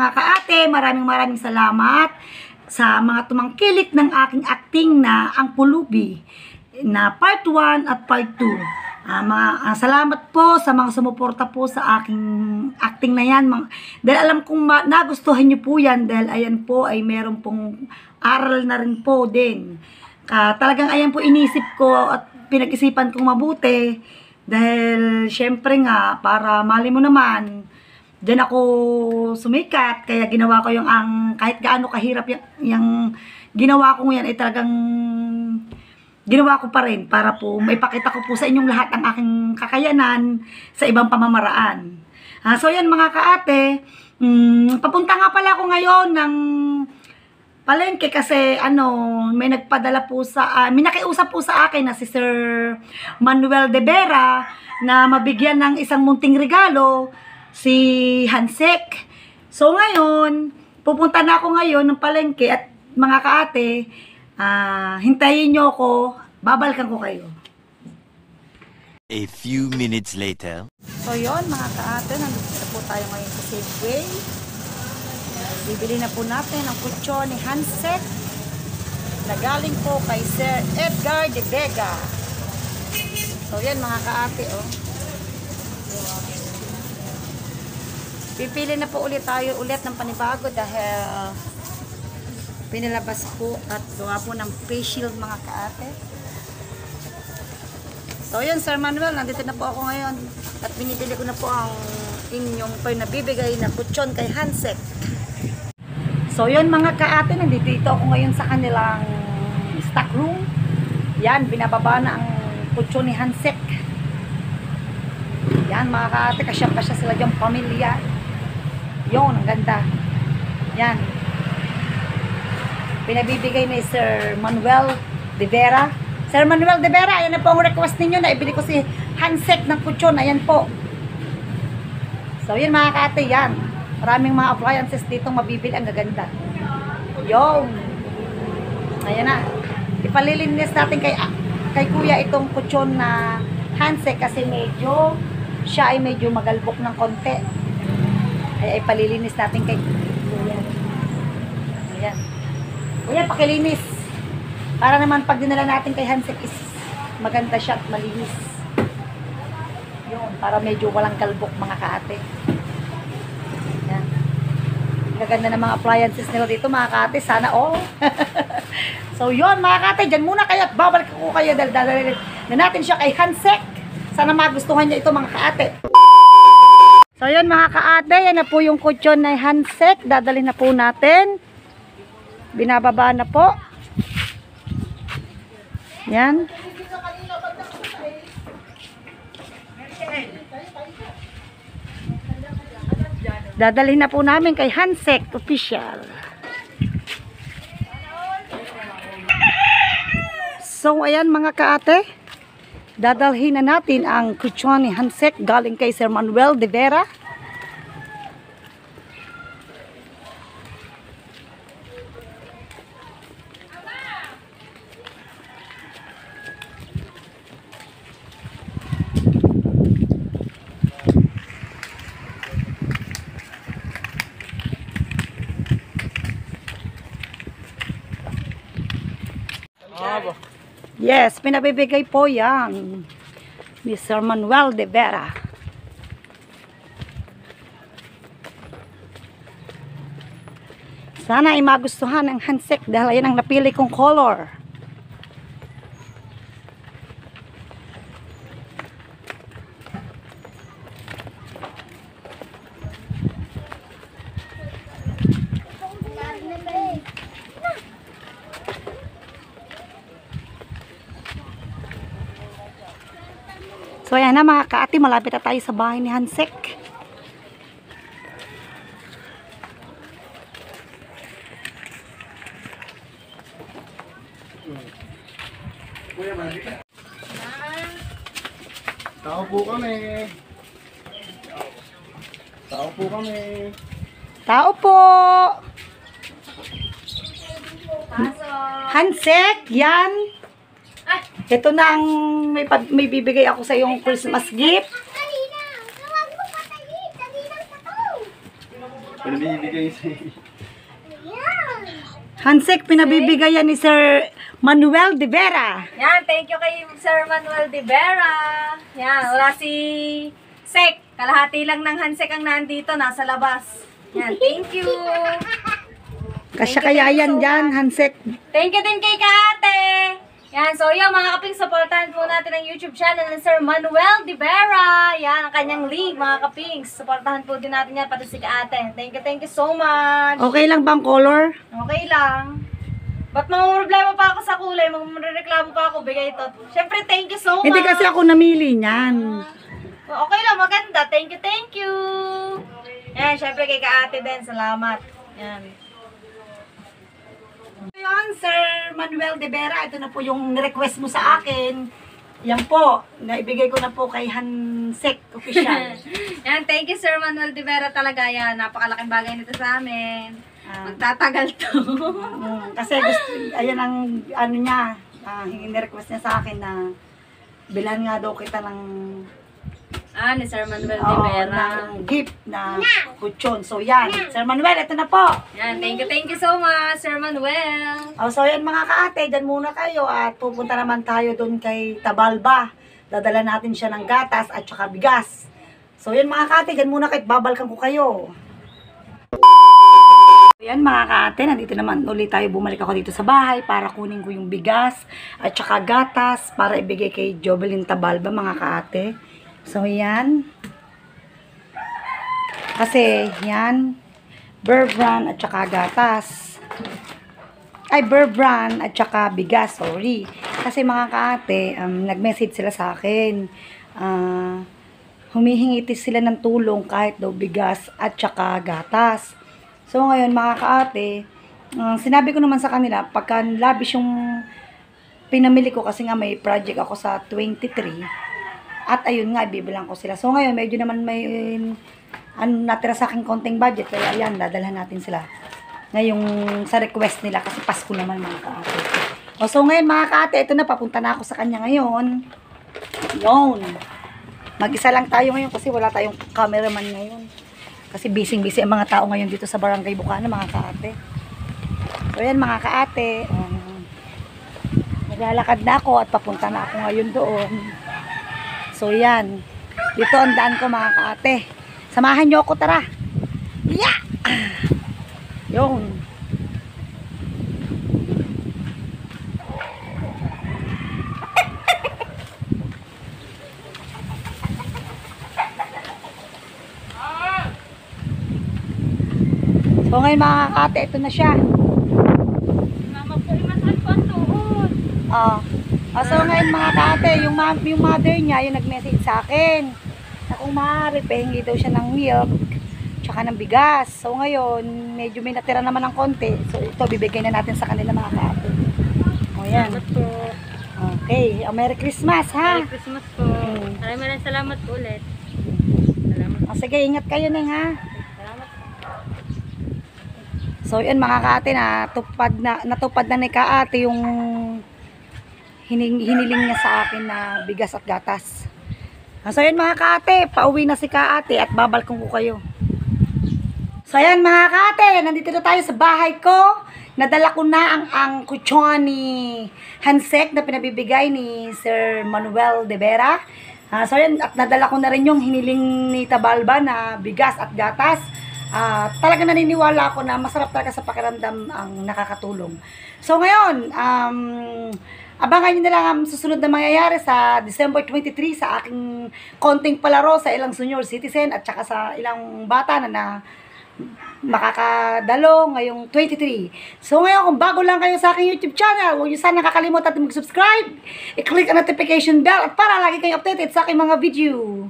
mga kaate, maraming salamat sa mga tumangkilik ng aking acting na Ang Pulubi na part 1 at part 2. Salamat po sa mga sumuporta po sa aking acting na yan. Dahil alam kong nagustuhan nyo po yan dahil ayan po ay meron pong aral na rin po din. Talagang ayan po inisip ko at pinag-isipan kong mabuti dahil syempre nga para mali mo naman diyan ako sumikat kaya ginawa ko yung kahit gaano kahirap yung ginawa ko ngayon ay talagang ginawa ko pa rin para po maipakita ko po sa inyong lahat ang aking kakayanan sa ibang pamamaraan. So yan mga kaate, papunta nga pala ako ngayon ng palengke kasi may nagpadala po may nakiusap po sa akin na si Sir Manuel de Vera na mabigyan ng isang munting regalo si Hansek. So ngayon, pupunta na ako ngayon ng palengke at mga kaate, hintayin nyo ako, babalikan ko kayo. A few minutes later. So yon mga kaate, nandito na po tayo ngayon sa Safeway. Bibili na po natin ang kutsyon ni Hansek na galing po kay Sir Edgar de Vega. So yan mga kaate, pipili na po ulit tayo ng panibago dahil pinalabas po at gawa po ng face shield mga kaate. So yan Sir Manuel, nandito na po ako ngayon at binibili ko na po ang inyong nabibigay na kutsyon kay Hansek. So yun mga kaate, nandito ako ngayon sa kanilang stock room. Yan, binababa na ang kutsyon ni Hansek. Yan mga kaate, kasya sila yung pamilya. Yun, ang ganda. Yan. Pinabibigay ni Sir Manuel de Vera. Sir Manuel de Vera, ayan na po ang request ninyo na ibili ko si Hansek ng kutsyon. Ayan po. So yun mga kaate, yan. Maraming mga appliances dito mabibili, ang gaganda. Yung. Ayan na. Ipalilinis natin kay kuya itong kutsyon na Hansek kasi siya ay medyo magalbok ng konti. Ay ipalilinis natin kay kuya. Ayan. Kuya, pakilinis. Para naman pag dinala natin kay Hansek is maganda siya at malinis. Yun. Para medyo walang galbok mga kaate. Gaganda ng mga appliances nila dito mga kate, sana all. So yun mga kate, dyan muna kayo at babalik ko kayo dahil dadalhin na natin siya kay Hansek. Sana magustuhan niya ito mga kate. So yun mga kaate, yan na po yung kutsyon na Hansek, dadalhin na po natin. Binababa na po. Yan. Dadalhin na po namin kay Hansek Official. So, ayan mga kaate. Dadalhin na natin ang kutsyon ni Hansek galing kay Sir Manuel de Vera. Yes, pinabibigay po yan ni Sir Manuel de Vera. Sana ay magustuhan ng Hansek dahil yan ang napili kong color. So ayan na mga kaate, malapit na tayo sa bahay ni Hansek. Tao po kami. Tao po kami. Tao po! Hansek, yan. Ito na ang may bibigay ako sa iyong Christmas gift. Pinabibigay sa'yo. Handshake pinabibigayan ni Sir Manuel de Vera. Yan, thank you kay Sir Manuel de Vera. Yan, wala si Sek. Kalahati lang ng handshake ang nandito, nasa labas. Yan, thank you. Kasya Thank you, kaya thank you yan so dyan, handshake. Thank you din kay Kaate. Yan, so yun mga kaping, supportahan po natin ang YouTube channel ng Sir Manuel de Vera. Yan, ang kanyang link mga kaping. Supportahan po din natin yan, pati si Kaate. Thank you so much. Okay lang bang color? Okay lang. Ba't problema pa ako sa kulay? Magreklamo pa ako, bigay ito. Siyempre, thank you so much. Hindi kasi ako namili niyan. Okay lang, maganda. Thank you. Yan, syempre kay Kaate din. Salamat. Yan. Ngayon, Sir Manuel de Vera, ito na po yung request mo sa akin. Yan po, naibigay ko na po kay Hansek Official. Yan, thank you Sir Manuel de Vera talaga. Yan, napakalaking bagay nito sa amin. Magtatagal to. Kasi gusto, ayan ang ano niya, request niya sa akin na bilhan nga daw kita ng Ni Sir Manuel de Vera. ng gift na kutsyon. So yan, Sir Manuel, ito na po. Yan, thank you so much, Sir Manuel. So yan mga kaate, dyan muna kayo at pupunta naman tayo doon kay Tabalba. Dadala natin siya ng gatas at saka bigas. So yan mga kaate, dyan muna kayo, babalkan ko kayo. Yan mga kaate, nandito naman ulit tayo, bumalik ako dito sa bahay para kunin ko yung bigas at saka gatas para ibigay kay Jovelyn Tabalba mga kaate. So yan. Kasi yan, Bear Brand at saka gatas. Ay, Bear Brand at saka bigas, sorry. Kasi mga kaate, nag-message sila sa akin. Humihingi sila ng tulong kahit daw bigas at saka gatas. So ngayon mga kaate, sinabi ko naman sa kanila, pagka labish yung pinamili ko kasi nga may project ako sa 23. At ayun nga, bibilang ko sila. So ngayon, medyo naman may natira sa aking konting budget. Kaya ayan, dadalhan natin sila. Ngayong sa request nila kasi Pasko naman mga kaate. So ngayon mga kaate, ito na, papunta na ako sa kanya ngayon. Yun. Mag-isa lang tayo ngayon kasi wala tayong cameraman ngayon. Kasi busy ang mga tao ngayon dito sa Barangay Bukana mga kaate. So ayan mga kaate. Naglalakad na ako at papunta na ako ngayon doon. So yan. Dito ang daan ko mga kaate. Samahan nyo ako, tara. Yeah! Yun. So ngayon mga kaate, ito na siya. Mama po, imasal po ang tuhod. So ngayon mga kaate, yung mother niya, yung nag-message sa akin na kung maaari, pahingi daw siya ng milk tsaka ng bigas. So ngayon, medyo may natira naman ng konti. So ito, bibigay na natin sa kanila mga kaate. O yan. Salamat po. Okay, Merry Christmas ha. Merry Christmas po. Maraming salamat po ulit. Salamat. Sige, ingat kayo Neng ha. Salamat. So yan mga kaate, natupad na ni kaate yung hiniling niya sa akin na bigas at gatas. So yan mga kaate, pauwi na si kaate at babalkong ko kayo. So yan mga kaate, nandito na tayo sa bahay ko. Nadala ko na ang kutsyon ni Hansek na pinabibigay ni Sir Manuel de Vera. So yan, at nadala ko na rin yung hiniling ni Tabalba na bigas at gatas. Talaga naniniwala ako na masarap talaga sa pakiramdam ang nakakatulong. So ngayon, abangan nyo na lang ang susunod na mangyayari sa December 23 sa aking konting palaro sa ilang senior citizen at saka sa ilang bata na makakadalo ngayong 23. So ngayon, kung bago lang kayo sa aking YouTube channel, huwag nyo sana nakakalimutan mag-subscribe, i-click ang notification bell at para lagi kayong updated sa aking mga video.